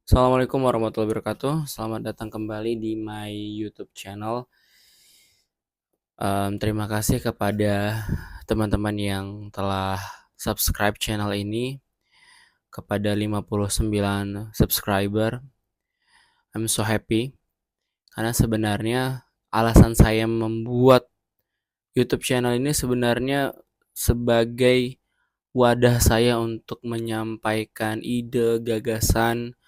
Assalamualaikum warahmatullahi wabarakatuh. Selamat datang kembali di my YouTube channel. Terima kasih kepada teman-teman yang telah subscribe channel ini. Kepada 59 subscriber, I'm so happy. Karena sebenarnya alasan saya membuat YouTube channel ini sebenarnya sebagai wadah saya untuk menyampaikan ide, gagasan,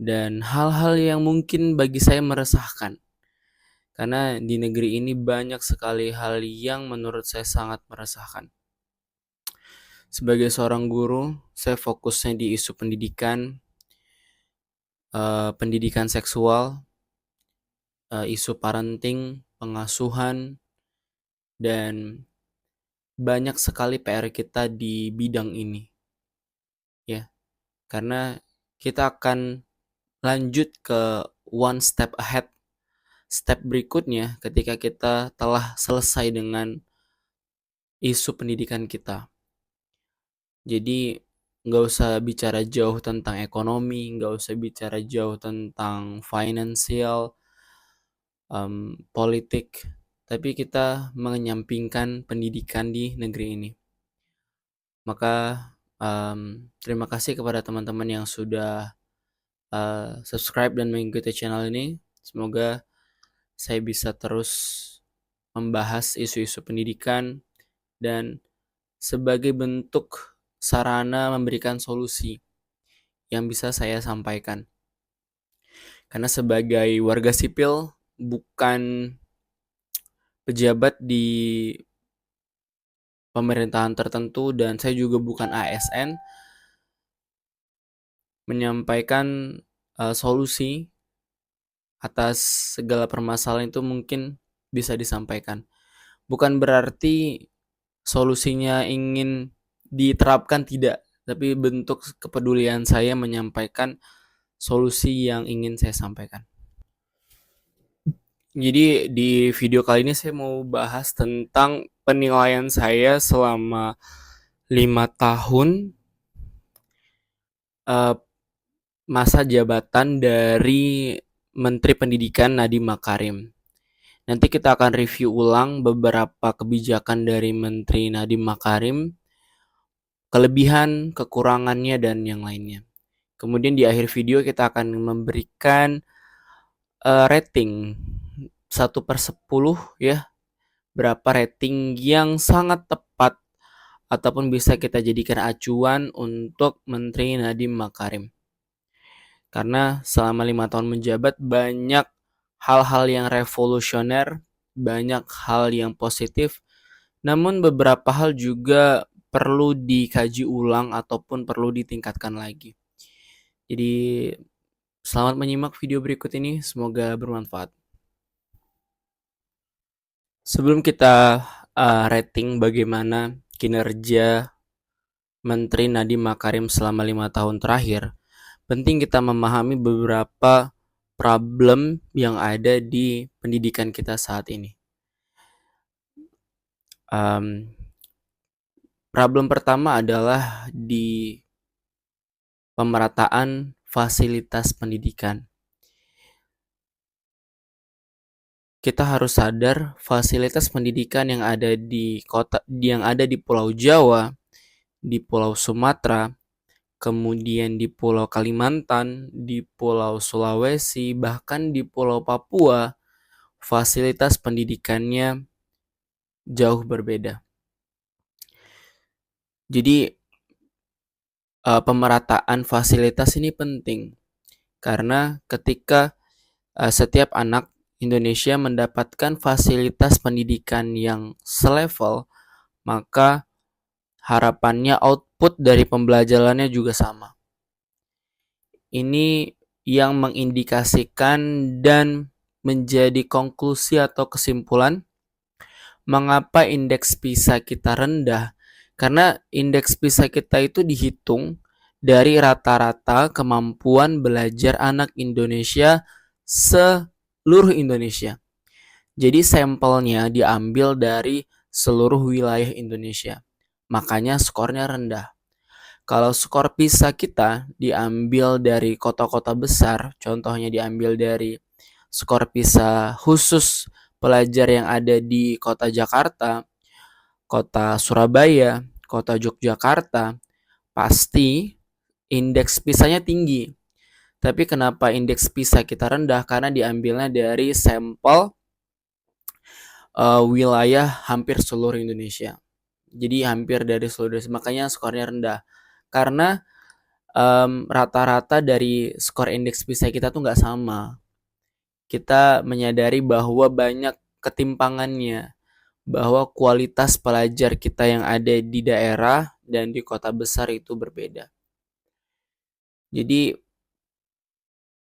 dan hal-hal yang mungkin bagi saya meresahkan. Karena di negeri ini banyak sekali hal yang menurut saya sangat meresahkan. Sebagai seorang guru, saya fokusnya di isu pendidikan, pendidikan seksual, isu parenting, pengasuhan, dan banyak sekali PR kita di bidang ini. Ya, karena kita akan lanjut ke one step ahead, step berikutnya ketika kita telah selesai dengan isu pendidikan kita. Jadi nggak usah bicara jauh tentang ekonomi, nggak usah bicara jauh tentang finansial, politik, tapi kita menyampingkan pendidikan di negeri ini. Maka terima kasih kepada teman-teman yang sudah subscribe dan mengikuti channel ini. Semoga saya bisa terus membahas isu-isu pendidikan dan sebagai bentuk sarana memberikan solusi yang bisa saya sampaikan. Karena sebagai warga sipil, bukan pejabat di pemerintahan tertentu, dan saya juga bukan ASN, menyampaikan solusi atas segala permasalahan itu mungkin bisa disampaikan. Bukan berarti solusinya ingin diterapkan, tidak, tapi bentuk kepedulian saya menyampaikan solusi yang ingin saya sampaikan. Jadi di video kali ini saya mau bahas tentang penilaian saya selama 5 tahun masa jabatan dari Menteri Pendidikan Nadiem Makarim. Nanti kita akan review ulang beberapa kebijakan dari Menteri Nadiem Makarim, kelebihan, kekurangannya, dan yang lainnya. Kemudian di akhir video kita akan memberikan rating 1/10 ya, berapa rating yang sangat tepat ataupun bisa kita jadikan acuan untuk Menteri Nadiem Makarim. Karena selama 5 tahun menjabat banyak hal-hal yang revolusioner, banyak hal yang positif, namun beberapa hal juga perlu dikaji ulang ataupun perlu ditingkatkan lagi. Jadi selamat menyimak video berikut ini, semoga bermanfaat. Sebelum kita rating bagaimana kinerja Menteri Nadiem Makarim selama 5 tahun terakhir, penting kita memahami beberapa problem yang ada di pendidikan kita saat ini. Problem pertama adalah di pemerataan fasilitas pendidikan. Kita harus sadar fasilitas pendidikan yang ada di Pulau Jawa, di Pulau Sumatera, kemudian di Pulau Kalimantan, di Pulau Sulawesi, bahkan di Pulau Papua, fasilitas pendidikannya jauh berbeda. Jadi pemerataan fasilitas ini penting karena ketika setiap anak Indonesia mendapatkan fasilitas pendidikan yang selevel, maka harapannya output dari pembelajarannya juga sama. Ini yang mengindikasikan dan menjadi konklusi atau kesimpulan mengapa indeks PISA kita rendah. Karena indeks PISA kita itu dihitung dari rata-rata kemampuan belajar anak Indonesia seluruh Indonesia. Jadi sampelnya diambil dari seluruh wilayah Indonesia. Makanya skornya rendah. Kalau skor PISA kita diambil dari kota-kota besar, contohnya diambil dari skor PISA khusus pelajar yang ada di kota Jakarta, kota Surabaya, kota Yogyakarta, pasti indeks PISA-nya tinggi. Tapi kenapa indeks PISA kita rendah? Karena diambilnya dari sampel wilayah hampir seluruh Indonesia. Jadi hampir dari seluruh Indonesia, makanya skornya rendah. Karena rata-rata dari skor indeks PISA kita tuh nggak sama. Kita menyadari bahwa banyak ketimpangannya, bahwa kualitas pelajar kita yang ada di daerah dan di kota besar itu berbeda. Jadi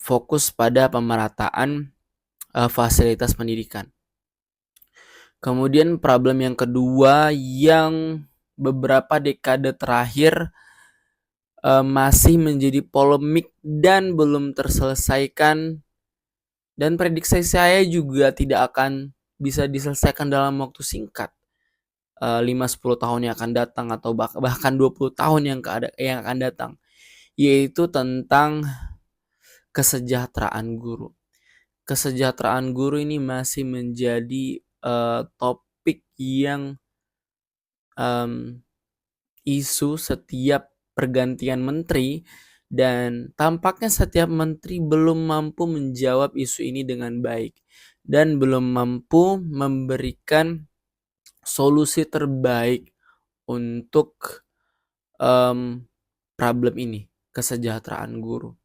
fokus pada pemerataan fasilitas pendidikan. Kemudian problem yang kedua yang beberapa dekade terakhir masih menjadi polemik dan belum terselesaikan, dan prediksi saya juga tidak akan bisa diselesaikan dalam waktu singkat, 5-10 tahun yang akan datang atau bahkan 20 tahun yang akan datang, yaitu tentang kesejahteraan guru. Kesejahteraan guru ini masih menjadi topik yang isu setiap pergantian menteri, dan tampaknya setiap menteri belum mampu menjawab isu ini dengan baik dan belum mampu memberikan solusi terbaik untuk problem ini, kesejahteraan guru.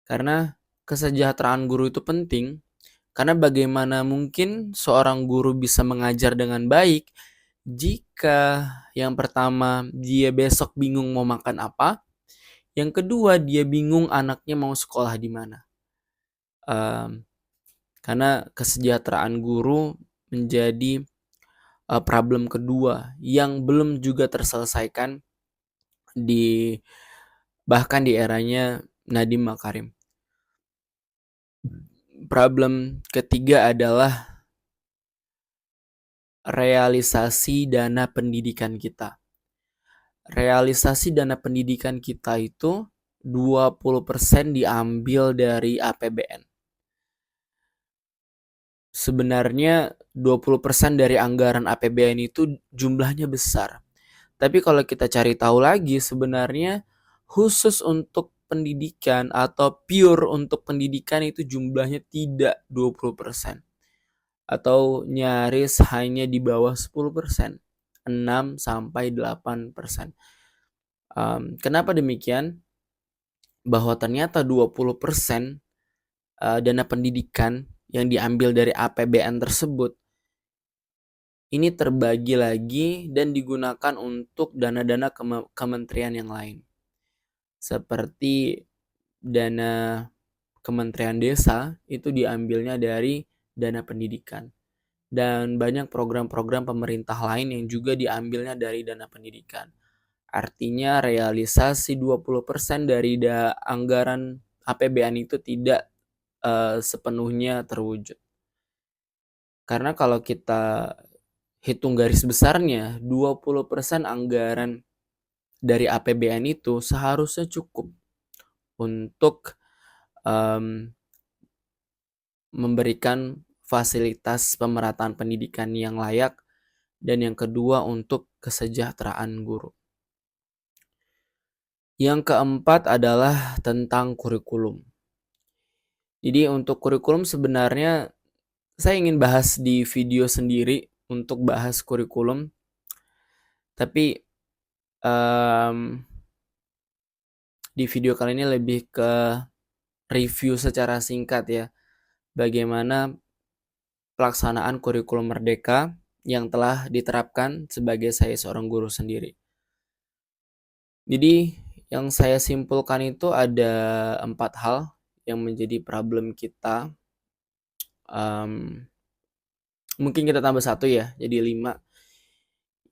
Karena kesejahteraan guru itu penting, karena bagaimana mungkin seorang guru bisa mengajar dengan baik jika yang pertama dia besok bingung mau makan apa, yang kedua dia bingung anaknya mau sekolah di mana. Karena kesejahteraan guru menjadi problem kedua yang belum juga terselesaikan bahkan di eranya Nadiem Makarim. Problem ketiga adalah realisasi dana pendidikan kita. Realisasi dana pendidikan kita itu 20% diambil dari APBN. Sebenarnya 20% dari anggaran APBN itu jumlahnya besar. Tapi kalau kita cari tahu lagi, sebenarnya khusus untuk pendidikan atau pure untuk pendidikan itu jumlahnya tidak 20%. Atau nyaris hanya di bawah 10%. 6-8%. Kenapa demikian? Bahwa ternyata 20% dana pendidikan yang diambil dari APBN tersebut ini terbagi lagi dan digunakan untuk dana-dana kementerian yang lain. Seperti dana Kementerian Desa itu diambilnya dari dana pendidikan. Dan banyak program-program pemerintah lain yang juga diambilnya dari dana pendidikan. Artinya realisasi 20% dari anggaran APBN itu tidak sepenuhnya terwujud. Karena kalau kita hitung garis besarnya, 20% anggaran dari APBN itu seharusnya cukup untuk memberikan fasilitas pemerataan pendidikan yang layak, dan yang kedua untuk kesejahteraan guru. Yang keempat adalah tentang kurikulum. Jadi untuk kurikulum sebenarnya saya ingin bahas di video sendiri untuk bahas kurikulum, tapi di video kali ini lebih ke review secara singkat ya, bagaimana pelaksanaan kurikulum merdeka yang telah diterapkan sebagai saya seorang guru sendiri. Jadi yang saya simpulkan itu ada 4 hal yang menjadi problem kita. Mungkin kita tambah 1 ya, jadi 5.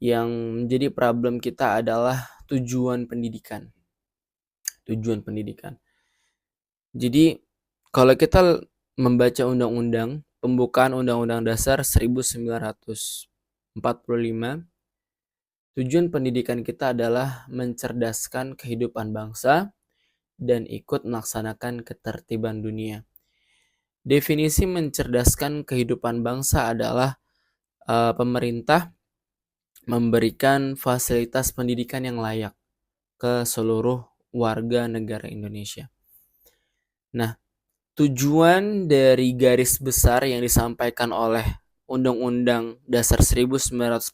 Yang menjadi problem kita adalah tujuan pendidikan. Tujuan pendidikan. Jadi kalau kita membaca undang-undang, pembukaan Undang-Undang Dasar 1945, Tujuan pendidikan kita adalah mencerdaskan kehidupan bangsa dan ikut melaksanakan ketertiban dunia. Definisi mencerdaskan kehidupan bangsa adalah pemerintah memberikan fasilitas pendidikan yang layak ke seluruh warga negara Indonesia. Nah, tujuan dari garis besar yang disampaikan oleh Undang-Undang Dasar 1945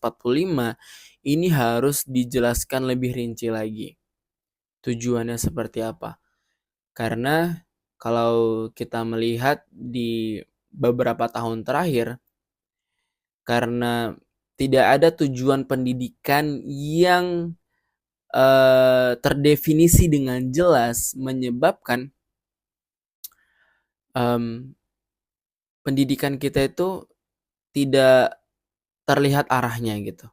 ini harus dijelaskan lebih rinci lagi. Tujuannya seperti apa? Karena kalau kita melihat di beberapa tahun terakhir, karena tidak ada tujuan pendidikan yang terdefinisi dengan jelas, menyebabkan pendidikan kita itu tidak terlihat arahnya gitu.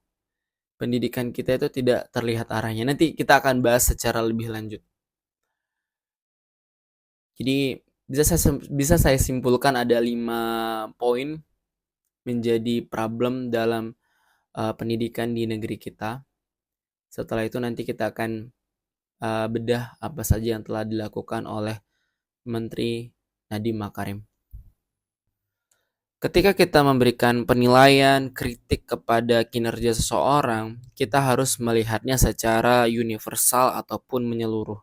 Pendidikan kita itu tidak terlihat arahnya. Nanti kita akan bahas secara lebih lanjut. Jadi bisa saya simpulkan ada 5 poin menjadi problem dalam pendidikan di negeri kita. Setelah itu nanti kita akan bedah apa saja yang telah dilakukan oleh Menteri Nadiem Makarim. Ketika kita memberikan penilaian, kritik kepada kinerja seseorang, kita harus melihatnya secara universal ataupun menyeluruh.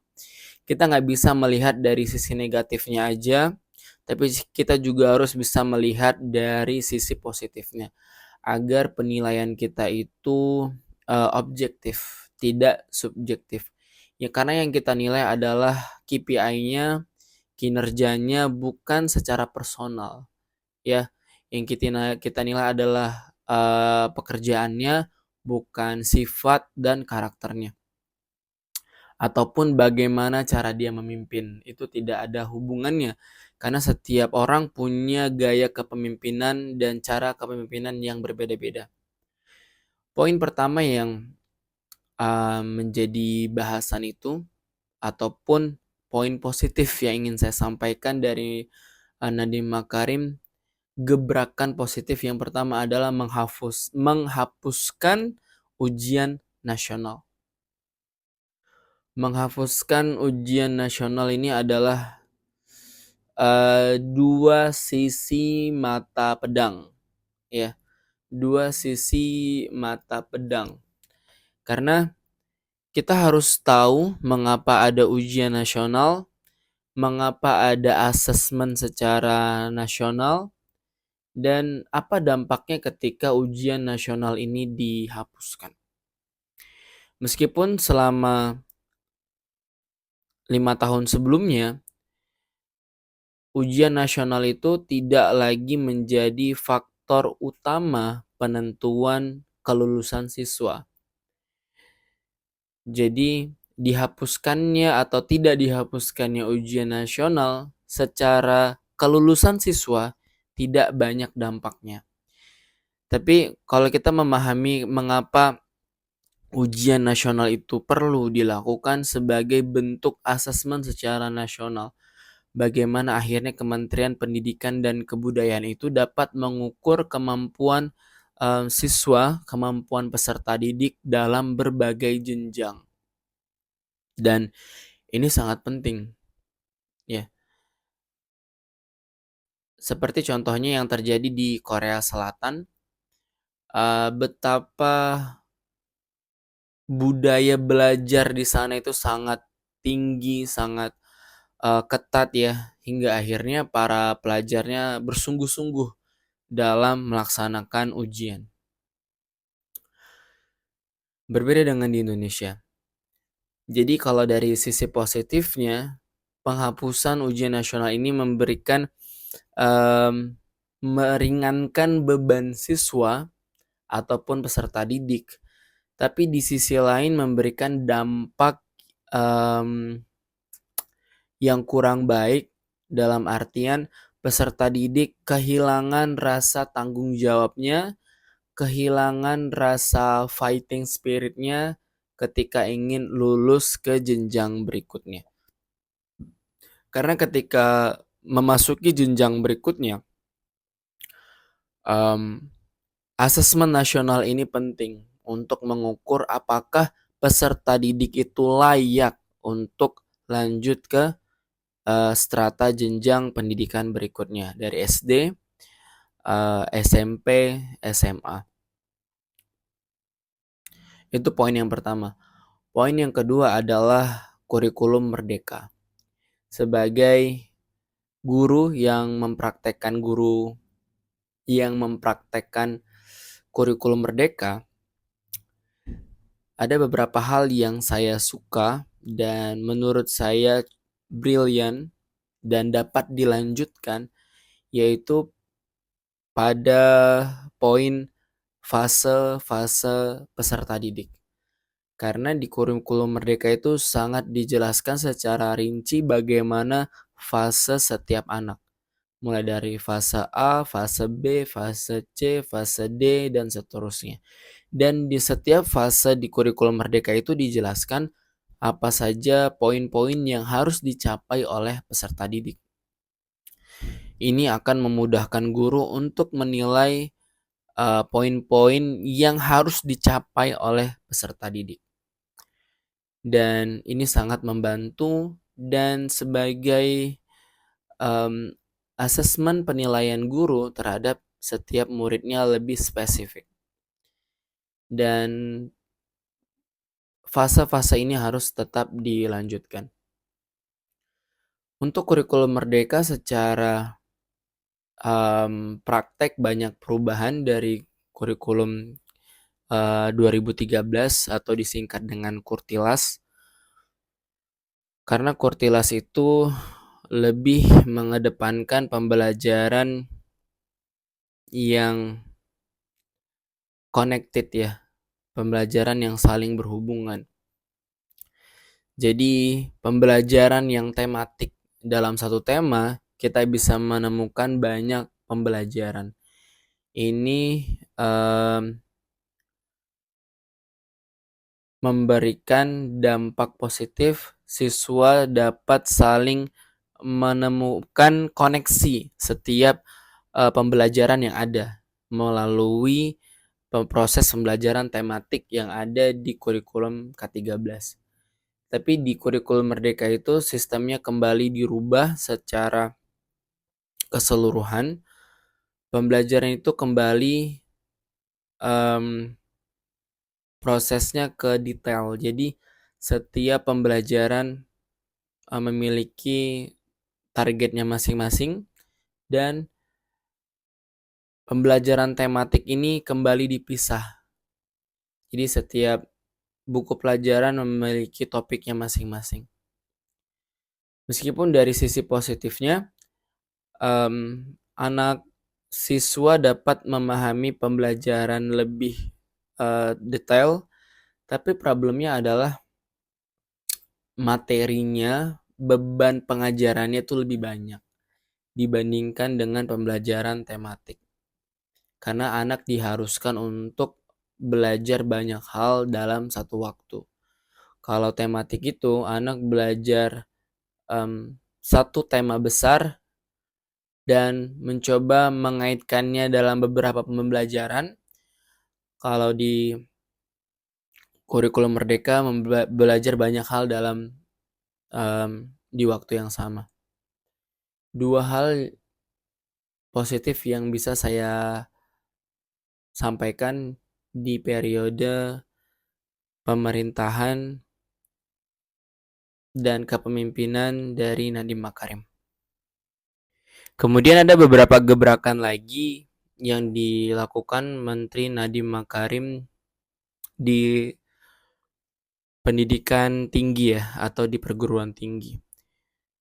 Kita nggak bisa melihat dari sisi negatifnya aja, tapi kita juga harus bisa melihat dari sisi positifnya, agar penilaian kita itu objektif, tidak subjektif. Ya karena yang kita nilai adalah KPI-nya, kinerjanya, bukan secara personal. Ya, yang kita nilai adalah pekerjaannya, bukan sifat dan karakternya. Ataupun bagaimana cara dia memimpin. Itu tidak ada hubungannya. Karena setiap orang punya gaya kepemimpinan dan cara kepemimpinan yang berbeda-beda. Poin pertama yang menjadi bahasan itu, ataupun poin positif yang ingin saya sampaikan dari Nadiem Makarim, gebrakan positif yang pertama adalah menghapuskan ujian nasional. Menghapuskan ujian nasional ini adalah dua sisi mata pedang, ya, dua sisi mata pedang. Karena kita harus tahu mengapa ada ujian nasional, mengapa ada asesmen secara nasional, dan apa dampaknya ketika ujian nasional ini dihapuskan. Meskipun selama 5 tahun sebelumnya, ujian nasional itu tidak lagi menjadi faktor utama penentuan kelulusan siswa. Jadi, dihapuskannya atau tidak dihapuskannya ujian nasional secara kelulusan siswa tidak banyak dampaknya. Tapi kalau kita memahami mengapa ujian nasional itu perlu dilakukan sebagai bentuk asesmen secara nasional, bagaimana akhirnya Kementerian Pendidikan dan Kebudayaan itu dapat mengukur kemampuan siswa, kemampuan peserta didik dalam berbagai jenjang. Dan ini sangat penting, ya. Seperti contohnya yang terjadi di Korea Selatan, betapa budaya belajar di sana itu sangat tinggi, sangat ketat ya, hingga akhirnya para pelajarnya bersungguh-sungguh dalam melaksanakan ujian. Berbeda dengan di Indonesia. Jadi kalau dari sisi positifnya, penghapusan ujian nasional ini memberikan meringankan beban siswa ataupun peserta didik, tapi di sisi lain memberikan dampak yang kurang baik, dalam artian peserta didik kehilangan rasa tanggung jawabnya, kehilangan rasa fighting spiritnya ketika ingin lulus ke jenjang berikutnya. Karena ketika memasuki jenjang berikutnya, asesmen nasional ini penting untuk mengukur apakah peserta didik itu layak untuk lanjut ke strata jenjang pendidikan berikutnya dari SD, SMP, SMA. Itu poin yang pertama. Poin yang kedua adalah kurikulum merdeka. Sebagai guru yang mempraktekkan kurikulum merdeka, ada beberapa hal yang saya suka dan menurut saya brilian dan dapat dilanjutkan, yaitu pada poin fase-fase peserta didik. Karena di kurikulum merdeka itu sangat dijelaskan secara rinci bagaimana fase setiap anak. Mulai dari fase A, fase B, fase C, fase D, dan seterusnya. Dan di setiap fase di kurikulum merdeka itu dijelaskan apa saja poin-poin yang harus dicapai oleh peserta didik. Ini akan memudahkan guru untuk menilai poin-poin yang harus dicapai oleh peserta didik. Dan ini sangat membantu dan sebagai asesmen penilaian guru terhadap setiap muridnya lebih spesifik. Dan fase-fase ini harus tetap dilanjutkan. Untuk kurikulum merdeka secara praktek banyak perubahan dari kurikulum 2013 atau disingkat dengan Kurtilas. Karena Kurtilas itu lebih mengedepankan pembelajaran yang connected ya, pembelajaran yang saling berhubungan. Jadi pembelajaran yang tematik dalam satu tema, kita bisa menemukan banyak pembelajaran. Ini memberikan dampak positif, siswa dapat saling menemukan koneksi setiap pembelajaran yang ada melalui proses pembelajaran tematik yang ada di kurikulum K13. Tapi di kurikulum merdeka itu sistemnya kembali dirubah secara keseluruhan. Pembelajaran itu kembali prosesnya ke detail. Jadi setiap pembelajaran memiliki targetnya masing-masing dan pembelajaran tematik ini kembali dipisah. Jadi setiap buku pelajaran memiliki topiknya masing-masing. Meskipun dari sisi positifnya, anak siswa dapat memahami pembelajaran lebih detail, tapi problemnya adalah materinya, beban pengajarannya itu lebih banyak dibandingkan dengan pembelajaran tematik. Karena anak diharuskan untuk belajar banyak hal dalam satu waktu. Kalau tematik itu anak belajar satu tema besar dan mencoba mengaitkannya dalam beberapa pembelajaran. Kalau di kurikulum merdeka belajar banyak hal dalam di waktu yang sama. Dua hal positif yang bisa saya sampaikan di periode pemerintahan dan kepemimpinan dari Nadiem Makarim. Kemudian ada beberapa gebrakan lagi yang dilakukan Menteri Nadiem Makarim di pendidikan tinggi ya, atau di perguruan tinggi.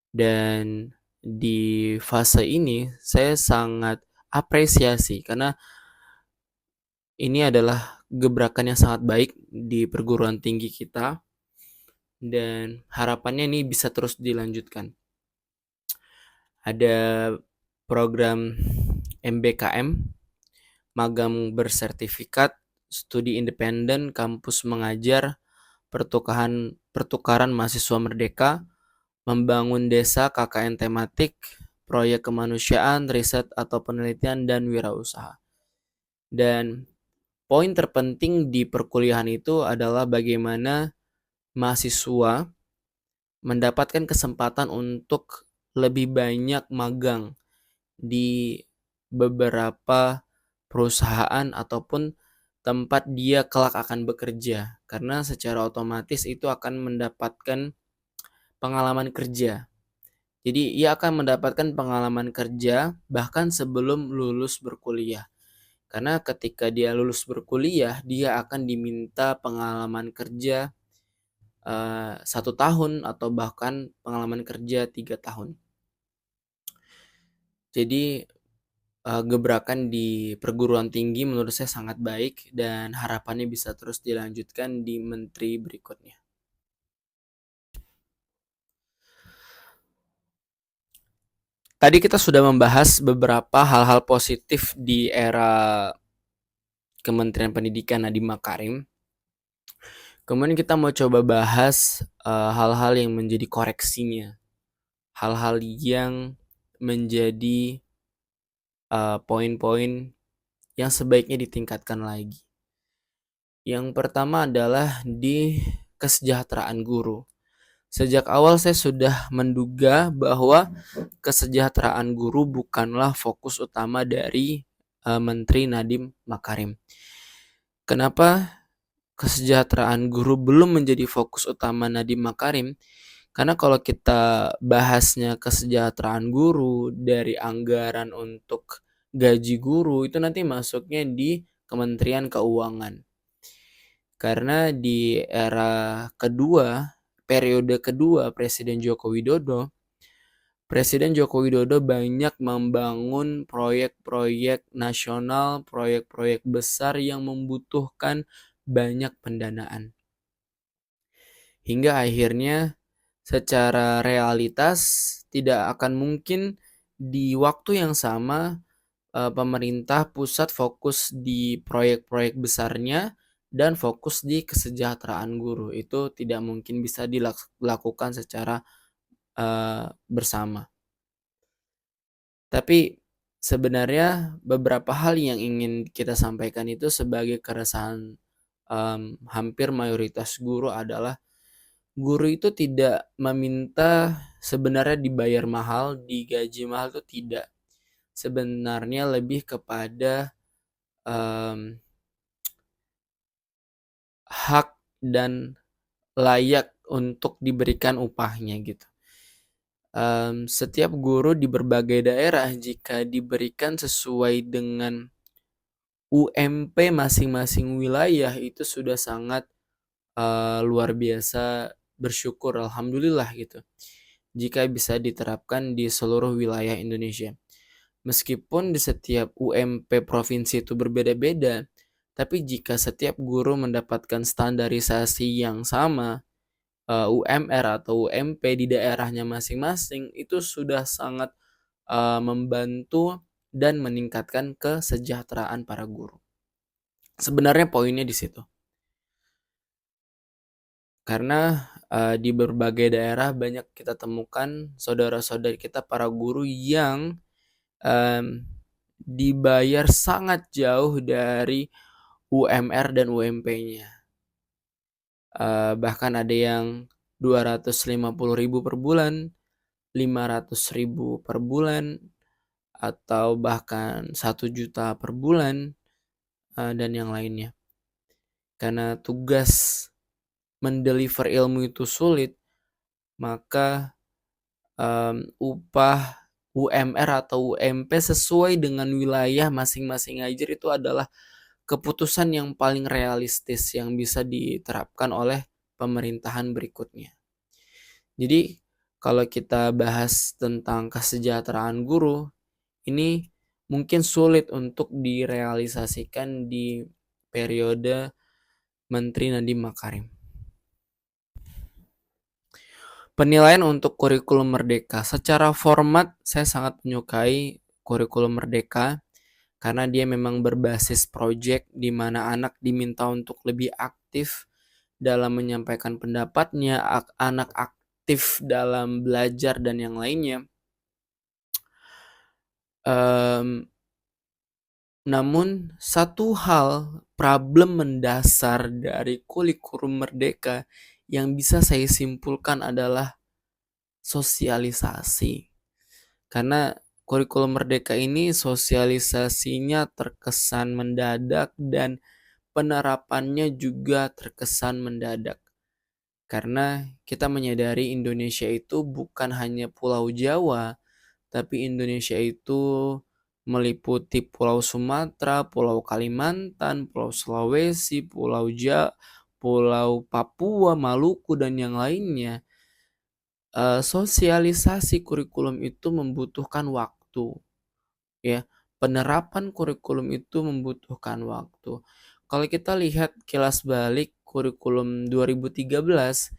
Dan di fase ini saya sangat apresiasi karena ini adalah gebrakan yang sangat baik di perguruan tinggi kita dan harapannya ini bisa terus dilanjutkan. Ada program MBKM, magang bersertifikat, studi independen, kampus mengajar, pertukaran mahasiswa merdeka, membangun desa KKN tematik, proyek kemanusiaan, riset atau penelitian, dan wirausaha. Dan poin terpenting di perkuliahan itu adalah bagaimana mahasiswa mendapatkan kesempatan untuk lebih banyak magang di beberapa perusahaan ataupun tempat dia kelak akan bekerja. Karena secara otomatis itu akan mendapatkan pengalaman kerja. Jadi ia akan mendapatkan pengalaman kerja bahkan sebelum lulus berkuliah. Karena ketika dia lulus berkuliah, dia akan diminta pengalaman kerja 1 tahun atau bahkan pengalaman kerja 3 tahun. Jadi gebrakan di perguruan tinggi menurut saya sangat baik dan harapannya bisa terus dilanjutkan di menteri berikutnya. Tadi kita sudah membahas beberapa hal-hal positif di era Kementerian Pendidikan Nadiem Makarim. Kemudian kita mau coba bahas hal-hal yang menjadi koreksinya, hal-hal yang menjadi poin-poin yang sebaiknya ditingkatkan lagi. Yang pertama adalah di kesejahteraan guru. Sejak awal saya sudah menduga bahwa kesejahteraan guru bukanlah fokus utama dari Menteri Nadiem Makarim. Kenapa kesejahteraan guru belum menjadi fokus utama Nadiem Makarim? Karena kalau kita bahasnya kesejahteraan guru dari anggaran untuk gaji guru itu nanti masuknya di Kementerian Keuangan. Karena di era kedua, periode kedua Presiden Joko Widodo banyak membangun proyek-proyek nasional, proyek-proyek besar yang membutuhkan banyak pendanaan. Hingga akhirnya secara realitas tidak akan mungkin di waktu yang sama pemerintah pusat fokus di proyek-proyek besarnya dan fokus di kesejahteraan guru. Itu tidak mungkin bisa dilakukan secara bersama. Tapi sebenarnya beberapa hal yang ingin kita sampaikan itu sebagai keresahan hampir mayoritas guru adalah guru itu tidak meminta sebenarnya dibayar mahal, digaji mahal itu tidak. Sebenarnya lebih kepada hak dan layak untuk diberikan upahnya gitu. Setiap guru di berbagai daerah jika diberikan sesuai dengan UMP masing-masing wilayah itu sudah sangat luar biasa bersyukur, alhamdulillah gitu. Jika bisa diterapkan di seluruh wilayah Indonesia. Meskipun di setiap UMP provinsi itu berbeda-beda, tapi jika setiap guru mendapatkan standarisasi yang sama, UMR atau UMP di daerahnya masing-masing, itu sudah sangat membantu dan meningkatkan kesejahteraan para guru. Sebenarnya poinnya di situ. Karena di berbagai daerah banyak kita temukan saudara-saudari kita para guru yang dibayar sangat jauh dari UMR dan UMP-nya. Bahkan ada yang 250.000 per bulan, 500.000 per bulan, atau bahkan 1 juta per bulan, dan yang lainnya. Karena tugas mendeliver ilmu itu sulit, maka upah UMR atau UMP sesuai dengan wilayah masing-masing ngajar itu adalah keputusan yang paling realistis yang bisa diterapkan oleh pemerintahan berikutnya. Jadi kalau kita bahas tentang kesejahteraan guru, ini mungkin sulit untuk direalisasikan di periode Menteri Nadiem Makarim. Penilaian untuk kurikulum Merdeka. Secara format saya sangat menyukai kurikulum Merdeka karena dia memang berbasis project di mana anak diminta untuk lebih aktif dalam menyampaikan pendapatnya, anak aktif dalam belajar dan yang lainnya. Namun satu hal problem mendasar dari kurikulum merdeka yang bisa saya simpulkan adalah sosialisasi. Karena kurikulum merdeka ini sosialisasinya terkesan mendadak dan penerapannya juga terkesan mendadak. Karena kita menyadari Indonesia itu bukan hanya Pulau Jawa, tapi Indonesia itu meliputi Pulau Sumatera, Pulau Kalimantan, Pulau Sulawesi, Pulau Papua, Maluku, dan yang lainnya. Sosialisasi kurikulum itu membutuhkan waktu, ya. Penerapan kurikulum itu membutuhkan waktu. Kalau kita lihat kilas balik kurikulum 2013,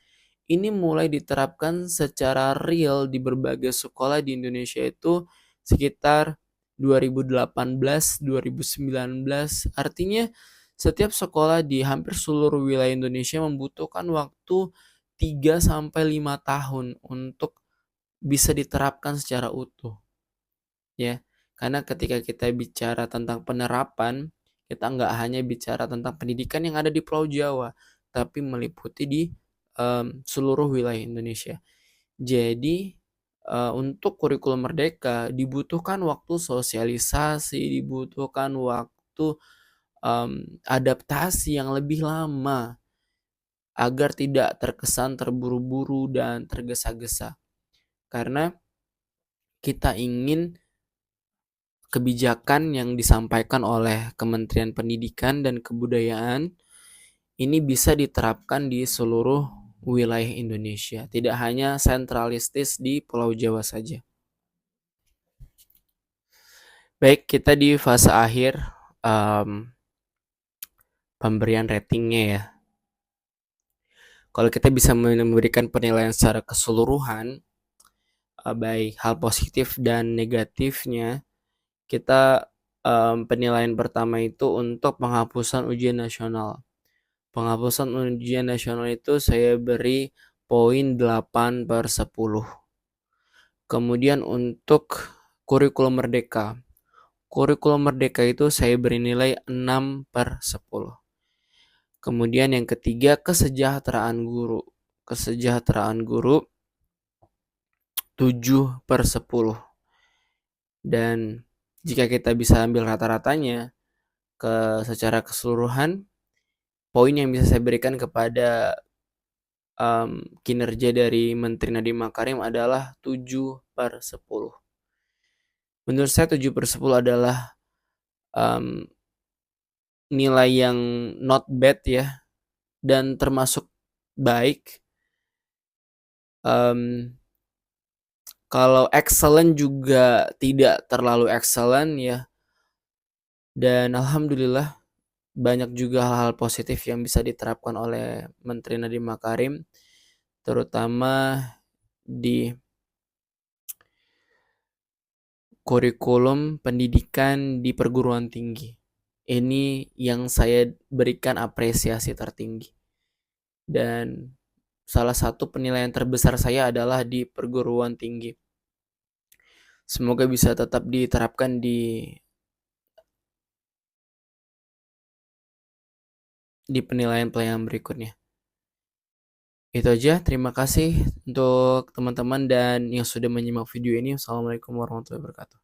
ini mulai diterapkan secara real di berbagai sekolah di Indonesia itu sekitar 2018-2019. Artinya setiap sekolah di hampir seluruh wilayah Indonesia membutuhkan waktu 3 sampai 5 tahun untuk bisa diterapkan secara utuh, ya. Karena ketika kita bicara tentang penerapan, kita nggak hanya bicara tentang pendidikan yang ada di Pulau Jawa, tapi meliputi di seluruh wilayah Indonesia. Jadi untuk kurikulum merdeka dibutuhkan waktu sosialisasi, dibutuhkan waktu adaptasi yang lebih lama agar tidak terkesan terburu-buru dan tergesa-gesa. Karena kita ingin kebijakan yang disampaikan oleh Kementerian Pendidikan dan Kebudayaan ini bisa diterapkan di seluruh wilayah Indonesia, tidak hanya sentralistis di Pulau Jawa saja. Baik, kita di fase akhir pemberian ratingnya ya. Kalau kita bisa memberikan penilaian secara keseluruhan, baik hal positif dan negatifnya, kita penilaian pertama itu untuk penghapusan ujian nasional. Penghapusan ujian nasional itu saya beri poin 8/10. Kemudian untuk kurikulum merdeka. Kurikulum merdeka itu saya beri nilai 6/10. Kemudian yang ketiga, kesejahteraan guru. Kesejahteraan guru 7/10. Dan jika kita bisa ambil rata-ratanya secara keseluruhan, poin yang bisa saya berikan kepada kinerja dari Menteri Nadiem Makarim adalah 7/10. Menurut saya 7/10 adalah nilai yang not bad ya, dan termasuk baik. Kalau excellent juga tidak terlalu excellent ya. Dan alhamdulillah banyak juga hal-hal positif yang bisa diterapkan oleh Menteri Nadiem Makarim, terutama di kurikulum pendidikan di perguruan tinggi. Ini yang saya berikan apresiasi tertinggi. Dan salah satu penilaian terbesar saya adalah di perguruan tinggi. Semoga bisa tetap diterapkan di penilaian-penilaian berikutnya. Itu aja, terima kasih untuk teman-teman dan yang sudah menyimak video ini. Assalamualaikum warahmatullahi wabarakatuh.